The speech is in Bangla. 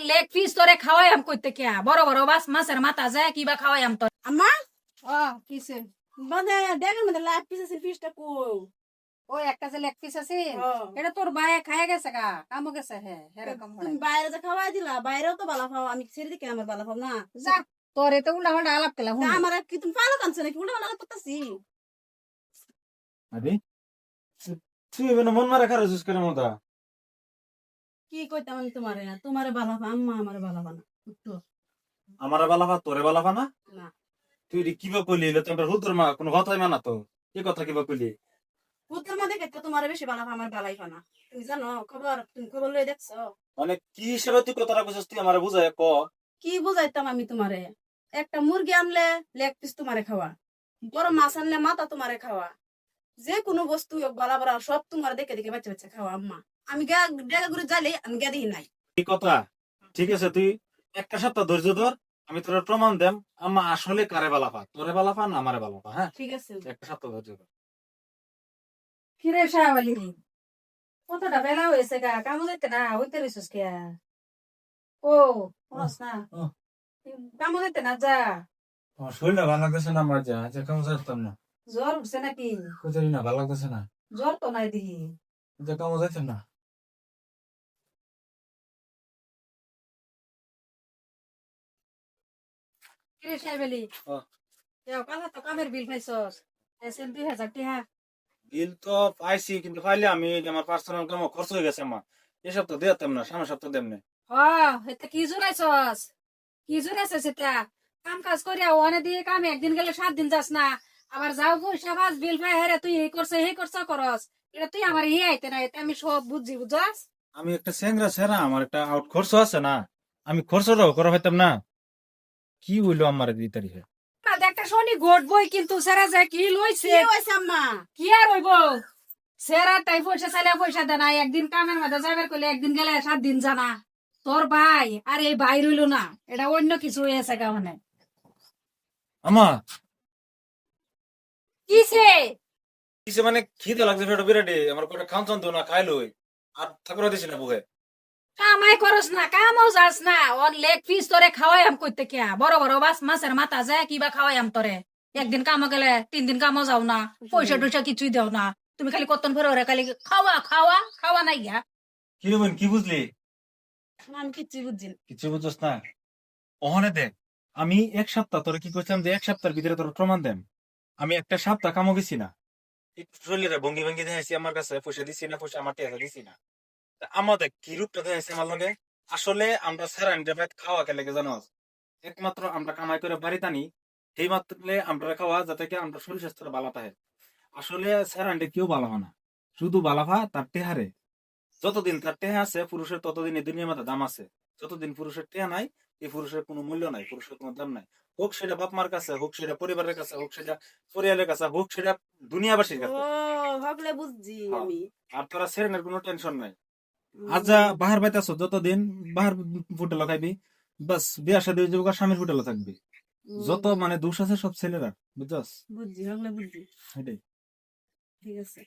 লেগ পিস তোরে খাওয়াই আম কইতে কে বড় বড় মাছের মাথা যায় কিবা খাওয়াই আম তোর আম্মা কিসে মানে দেখেন মানে লাভ পিস আছে পিসটা কই ওই একটা যে লেগ পিস আছে হ্যাঁ। এটা তোর ভাইয়ে খাইয়া গেছে গা কামো গেছে হ্যাঁ এরকম তুমি বাইরে যে খাওয়াই দিলা বাইরেও তো বালা পাও আমি ছেড়ে দিকে আমার বালা পাও না যা তোর এতে উল্টা পাল্টা আলাপ কেলা তা আমার কি তুমি পালো কানছো নাকি উল্টা পাল্টা করতেছি আরে তুই এখানে মন মারা খারাপ করে মতো কি কইতাম আমি তোমারে তোমারে বালা পা আম্মা আমারে বালা পা না একটু আমার বালাফা তোরে বালাফা না না তুই কিবা কইলি তো আমরা হুদর মা কোনো কথাই মানা তো কি কথা কিবা কইলি উত্তর মধ্যে ক্ষেত্রে তোমারে বেশি বালা পা আমার বালাই পা না তুমি জানো খবর তুমি খবর লই দেখছো মানে কি হিসেবে তুই কথাটা কইছিস তুই আমারে বুঝায় ক কি বুঝাইতাম আমি তোমারে একটা মুরগি আনলে লেগ পিস তোমারে খাওয়া বড় মাছ আনলে মাথা তোমারে খাওয়া যে কোনো বস্তু বালা বালা সব তোমার দেখে দেখে বাচ্চা বাচ্চা খাওয়া আম্মা আমি ডেগা ঘুরে যাইলে আমি গা দেখি নাই কি কথা ঠিক আছে তুই একটা সপ্তাহ ধৈর্য ধর আমি তোর প্রমাণ দেম আম্মা আসলে কারে বালাফা তোরে বালাফা না আমারে বালাফা হ্যাঁ ঠিক আছে একটা সপ্তাহ ধৈর্য ধর কিরে শাহবালি কতটা বেলা হয়েছে গা কামো যাইতে না হইতে রইছিস কে ও পড়াস না ও। কামো যাইতে না যা আমার শরীরটা ভালো লাগতেছে না আমার যা আচ্ছা কেমন যাইতাম না জ্বর উঠছে নাকি কোথায় না ভালো লাগতেছে না জ্বর তো নাই দিহি এটা কেমন যাইতাম না কিরে শাহবালি ও। কালা তো কামের বিল পাইছস এসেন 2000 টাকা বিল তো পাইছি কিন্তু পাইলে আমি আমার পার্সোনাল কাম খরচ হয়ে গেছে আমার এই সপ্তাহ দিতাম না সামনের সপ্তাহ দেম না এটা কি জুড়াইছস কি জুড়াইছস এটা কাম কাজ করিয়া ওনে দিয়ে কামে একদিন গেলে 7 দিন যাস না আবার যাও পয়সা বাস বিল পাই হেরে তুই এই করছ হে করছ করস এটা তুই আমার ই আইতে না এটা আমি সব বুঝি বুঝাস আমি একটা স্যাংরা সেরা আমার একটা আউট খরচ আছে না আমি খরচটাও করা হইতাম না কি হইলো আমার 2 তারিখে একটা শনি গোট বই কিন্তু সেরা যে কি লইছে কি হইছে আম্মা কি আর হইব সেরা তাই পয়সা চাইলে পয়সা দেনা একদিন কামের মধ্যে যাবার করলে একদিন গেলে 7 দিন জানা তোর ভাই আর এই ভাই রইল না এটা অন্য কিছু হয়েছে গা মানে আমা কিসে কিসে মানে খিদে লাগছে ফেটো বিরাটে আমার কোটা খান চান তো না খাইলই আর ঠাকুর দিছি না বুকে কামাই করস না কামও যাস না ওর লেগ পিস তোরে খাওয়াই আম কইতে কে বড় বড় মাছের মাথা যায় কিবা খাওয়াই আম তোরে একদিন কামো গেলে 3 দিন কামও যাও না পয়সা টয়সা কিছুই দেও না তুমি খালি কতন ফের ওরে খালি খাওয়া খাওয়া খাওয়া নাই গা কি রে বোন কি বুঝলি আমি কিচ্ছু বুঝছি না কিছু বুঝছস না ওহনে দেখ আমি 1 সপ্তাহ তোরে কি কইতাম যে 1 সপ্তাহের ভিতরে তোর প্রমাণ দেম আমি একটা সপ্তাহ কামও গেছি না একটু শরীরে ভঙ্গি ভঙ্গি দেখাইছি আমার কাছে পয়সা দিছি না পয়সা আমার টাকা দিছি না তা আমাদের কি রূপটা দেখাইছে আমার লগে আসলে আমরা সারান ডেবাত খাওয়া কে লেগে জানো একমাত্র আমরা কামাই করে বাড়িতে আনি সেই মাত্র আমরা খাওয়া যাতে কি আমরা শরীর স্বাস্থ্য ভালো থাকে আসলে সারানটা কেউ ভালো হয় না শুধু বালাফা তার টেহারে যতদিন তার টেহা আছে পুরুষের ততদিন এই দুনিয়ার মধ্যে দাম আছে যতদিন পুরুষের টেহা নাই এই পুরুষের কোনো মূল্য নাই পুরুষের কোনো দাম নাই হোক সেটা বাপ মার কাছে হোক সেটা পরিবারের কাছে হোক সেটা পরিবারের কাছে হোক সেটা দুনিয়াবাসীর ও কাছে ভাবলে বুঝছি হ্যাঁ। আমি আর তোরা সেরেনের কোনো টেনশন নাই আজ যা বাহার বাইতাছ যতদিন বাহার ফুটেল খাইবি বাস বিয়া শাদী হয়ে যাবো স্বামীর ফুটেল থাকবি যত মানে দোষ আছে সব ছেলেরা বুঝছস বুঝছি ভাবলে বুঝছি এটাই ঠিক আছে